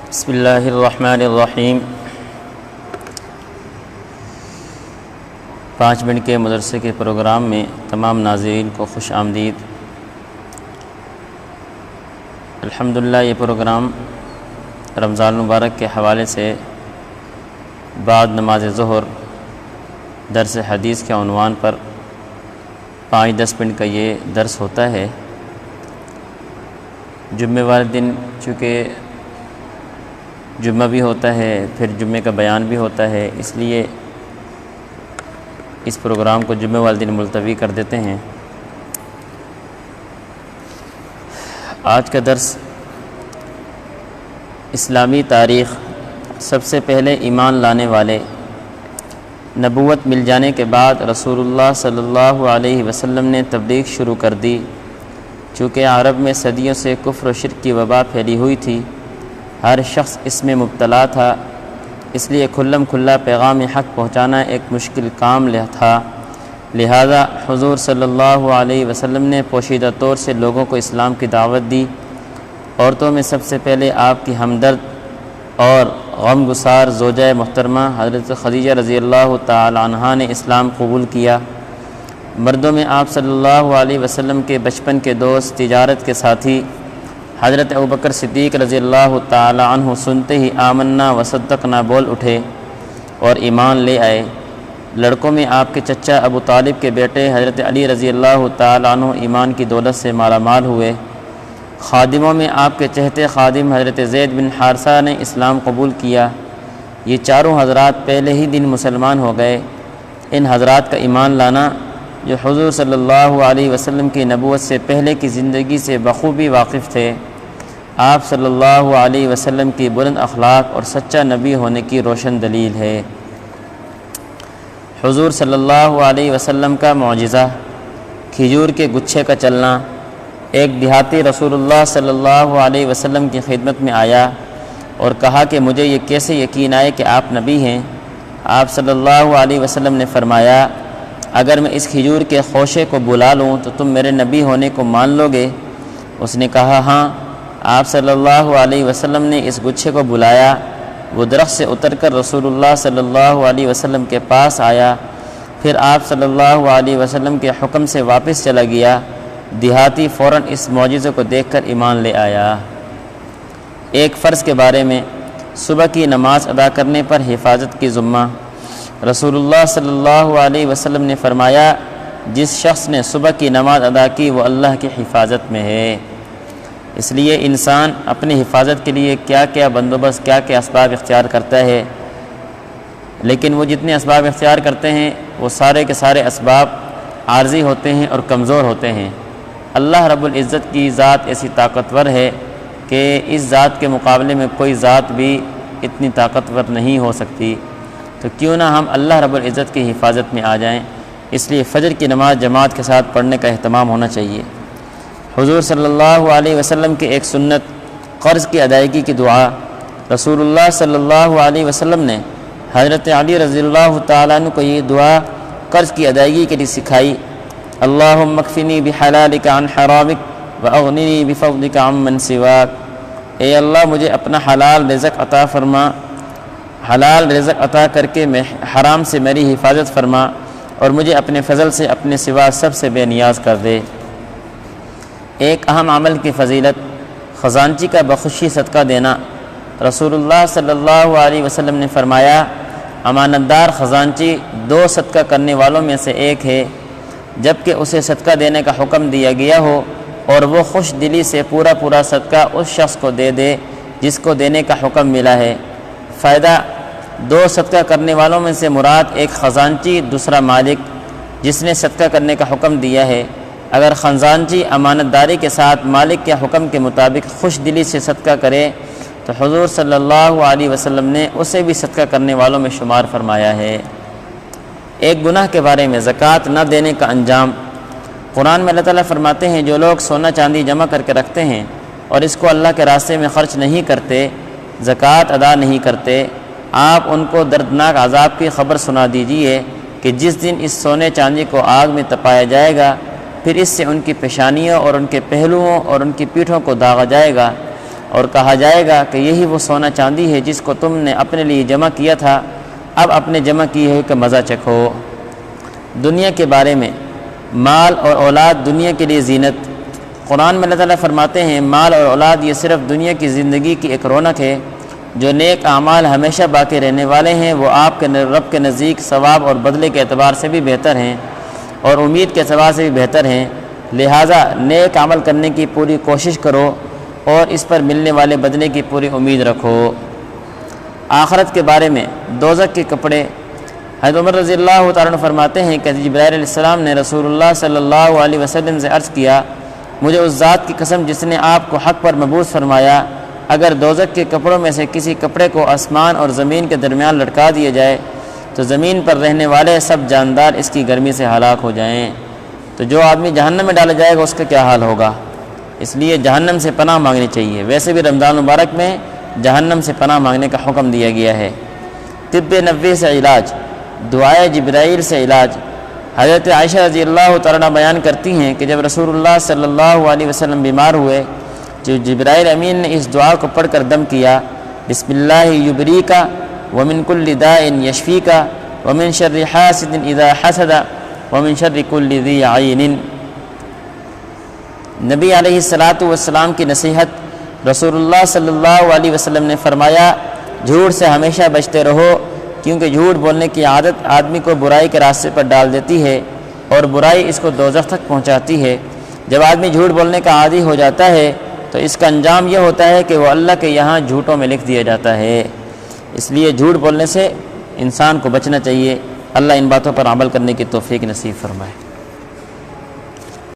بسم اللہ الرحمن الرحیم۔ 5 منٹ کے مدرسے کے پروگرام میں تمام ناظرین کو خوش آمدید۔ الحمدللہ یہ پروگرام رمضان المبارک کے حوالے سے بعد نماز ظہر درس حدیث کے عنوان پر 5-10 منٹ کا یہ درس ہوتا ہے۔ جمعہ والے دن چونکہ جمعہ بھی ہوتا ہے، پھر جمعے کا بیان بھی ہوتا ہے، اس لیے اس پروگرام کو جمعہ والے دن ملتوی کر دیتے ہیں۔ آج کا درس اسلامی تاریخ۔ سب سے پہلے ایمان لانے والے۔ نبوت مل جانے کے بعد رسول اللہ صلی اللہ علیہ وسلم نے تبلیغ شروع کر دی۔ چونکہ عرب میں صدیوں سے کفر و شرک کی وبا پھیلی ہوئی تھی، ہر شخص اس میں مبتلا تھا، اس لیے کھلم کھلا پیغام حق پہنچانا ایک مشکل کام تھا۔ لہذا حضور صلی اللہ علیہ وسلم نے پوشیدہ طور سے لوگوں کو اسلام کی دعوت دی۔ عورتوں میں سب سے پہلے آپ کی ہمدرد اور غم گسار زوجہ محترمہ حضرت خدیجہ رضی اللہ تعالی عنہا نے اسلام قبول کیا۔ مردوں میں آپ صلی اللہ علیہ وسلم کے بچپن کے دوست، تجارت کے ساتھی حضرت ابوبکر صدیق رضی اللہ تعالی عنہ سنتے ہی آمنا وصدقنا بول اٹھے اور ایمان لے آئے۔ لڑکوں میں آپ کے چچا ابو طالب کے بیٹے حضرت علی رضی اللہ تعالی عنہ ایمان کی دولت سے مالا مال ہوئے۔ خادموں میں آپ کے چہتے خادم حضرت زید بن حارثہ نے اسلام قبول کیا۔ یہ چاروں حضرات پہلے ہی دن مسلمان ہو گئے۔ ان حضرات کا ایمان لانا، جو حضور صلی اللہ علیہ وسلم کی نبوت سے پہلے کی زندگی سے بخوبی واقف تھے، آپ صلی اللہ علیہ وسلم کی بلند اخلاق اور سچا نبی ہونے کی روشن دلیل ہے۔ حضور صلی اللہ علیہ وسلم کا معجزہ، کھجور کے گچھے کا چلنا۔ ایک دیہاتی رسول اللہ صلی اللہ علیہ وسلم کی خدمت میں آیا اور کہا کہ مجھے یہ کیسے یقین آئے کہ آپ نبی ہیں؟ آپ صلی اللہ علیہ وسلم نے فرمایا، اگر میں اس کھجور کے خوشے کو بلا لوں تو تم میرے نبی ہونے کو مان لو گے؟ اس نے کہا ہاں۔ آپ صلی اللہ علیہ وسلم نے اس گچھے کو بلایا۔ وہ درخت سے اتر کر رسول اللہ صلی اللہ علیہ وسلم کے پاس آیا، پھر آپ صلی اللہ علیہ وسلم کے حکم سے واپس چلا گیا۔ دیہاتی فوراً اس معجزے کو دیکھ کر ایمان لے آیا۔ ایک فرض کے بارے میں، صبح کی نماز ادا کرنے پر حفاظت کی ذمہ۔ رسول اللہ صلی اللہ علیہ وسلم نے فرمایا، جس شخص نے صبح کی نماز ادا کی وہ اللہ کی حفاظت میں ہے۔ اس لیے انسان اپنی حفاظت کے لیے کیا کیا بندوبست، کیا کیا اسباب اختیار کرتا ہے، لیکن وہ جتنے اسباب اختیار کرتے ہیں وہ سارے کے سارے اسباب عارضی ہوتے ہیں اور کمزور ہوتے ہیں۔ اللہ رب العزت کی ذات ایسی طاقتور ہے کہ اس ذات کے مقابلے میں کوئی ذات بھی اتنی طاقتور نہیں ہو سکتی، تو کیوں نہ ہم اللہ رب العزت کی حفاظت میں آ جائیں۔ اس لیے فجر کی نماز جماعت کے ساتھ پڑھنے کا اہتمام ہونا چاہیے۔ حضور صلی اللہ علیہ وسلم کی ایک سنت، قرض کی ادائیگی کی دعا۔ رسول اللہ صلی اللہ علیہ وسلم نے حضرت علی رضی اللہ تعالیٰ عنہ کو یہ دعا قرض کی ادائیگی کے لیے سکھائی۔ اللہم اکفنی بحلالک عن حرامک واغننی بفضلک عمن سواک۔ اے اللہ مجھے اپنا حلال رزق عطا فرما، حلال رزق عطا کر کے حرام سے میری حفاظت فرما، اور مجھے اپنے فضل سے اپنے سوا سب سے بے نیاز کر دے۔ ایک اہم عمل کی فضیلت، خزانچی کا بخوشی صدقہ دینا۔ رسول اللہ صلی اللہ علیہ وسلم نے فرمایا، امانت دار خزانچی 2 صدقہ کرنے والوں میں سے ایک ہے، جبکہ اسے صدقہ دینے کا حکم دیا گیا ہو اور وہ خوش دلی سے پورا صدقہ اس شخص کو دے دے جس کو دینے کا حکم ملا ہے۔ فائدہ، 2 صدقہ کرنے والوں میں سے مراد ایک خزانچی، دوسرا مالک جس نے صدقہ کرنے کا حکم دیا ہے۔ اگر خزانچی امانت داری کے ساتھ مالک کے حکم کے مطابق خوش دلی سے صدقہ کرے تو حضور صلی اللہ علیہ وسلم نے اسے بھی صدقہ کرنے والوں میں شمار فرمایا ہے۔ ایک گناہ کے بارے میں، زکوٰۃ نہ دینے کا انجام۔ قرآن میں اللہ تعالیٰ فرماتے ہیں، جو لوگ سونا چاندی جمع کر کے رکھتے ہیں اور اس کو اللہ کے راستے میں خرچ نہیں کرتے، زکوٰۃ ادا نہیں کرتے، آپ ان کو دردناک عذاب کی خبر سنا دیجئے کہ جس دن اس سونے چاندی کو آگ میں تپایا جائے گا، پھر اس سے ان کی پیشانیوں اور ان کے پہلوؤں اور ان کی پیٹھوں کو داغا جائے گا، اور کہا جائے گا کہ یہی وہ سونا چاندی ہے جس کو تم نے اپنے لیے جمع کیا تھا، اب اپنے جمع کیے ہوئے کا مزہ چکھو۔ دنیا کے بارے میں، مال اور اولاد دنیا کے لیے زینت۔ قرآن میں اللہ تعالیٰ فرماتے ہیں مال اور اولاد یہ صرف دنیا کی زندگی کی ایک رونق ہے، جو نیک اعمال ہمیشہ باقی رہنے والے ہیں وہ آپ کے رب کے نزدیک ثواب اور بدلے کے اعتبار سے بھی بہتر ہیں اور امید کے اعتبار سے بھی بہتر ہیں، لہٰذا نیک عمل کرنے کی پوری کوشش کرو اور اس پر ملنے والے بدلے کی پوری امید رکھو۔ آخرت کے بارے میں، دوزخ کے کپڑے۔ حضرت عمر رضی اللہ تعالیٰ عنہ فرماتے ہیں کہ جبرائیل علیہ السلام نے رسول اللہ صلی اللہ علیہ وسلم سے عرض کیا، مجھے اس ذات کی قسم جس نے آپ کو حق پر مبعوث فرمایا، اگر دوزخ کے کپڑوں میں سے کسی کپڑے کو آسمان اور زمین کے درمیان لٹکا دیا جائے تو زمین پر رہنے والے سب جاندار اس کی گرمی سے ہلاک ہو جائیں، تو جو آدمی جہنم میں ڈالا جائے گا اس کا کیا حال ہوگا؟ اس لیے جہنم سے پناہ مانگنی چاہیے۔ ویسے بھی رمضان مبارک میں جہنم سے پناہ مانگنے کا حکم دیا گیا ہے۔ طب نبوی سے علاج، دعائے جبرائیل سے علاج۔ حضرت عائشہ رضی اللہ تعالیٰ بیان کرتی ہیں کہ جب رسول اللہ صلی اللہ علیہ وسلم بیمار ہوئے، جو جبرائیل امین نے اس دعا کو پڑھ کر دم کیا، بسم اللہ یبریکا ومن کل داء یشفیکا ومن شر حاسد اذا حسد ومن شر کل ذی عین۔ نبی علیہ السلام کی نصیحت۔ رسول اللہ صلی اللہ علیہ وسلم نے فرمایا، جھوٹ سے ہمیشہ بچتے رہو، کیونکہ جھوٹ بولنے کی عادت آدمی کو برائی کے راستے پر ڈال دیتی ہے اور برائی اس کو دوزخ تک پہنچاتی ہے۔ جب آدمی جھوٹ بولنے کا عادی ہو جاتا ہے تو اس کا انجام یہ ہوتا ہے کہ وہ اللہ کے یہاں جھوٹوں میں لکھ دیا جاتا ہے۔ اس لیے جھوٹ بولنے سے انسان کو بچنا چاہیے۔ اللہ ان باتوں پر عمل کرنے کی توفیق نصیب فرمائے۔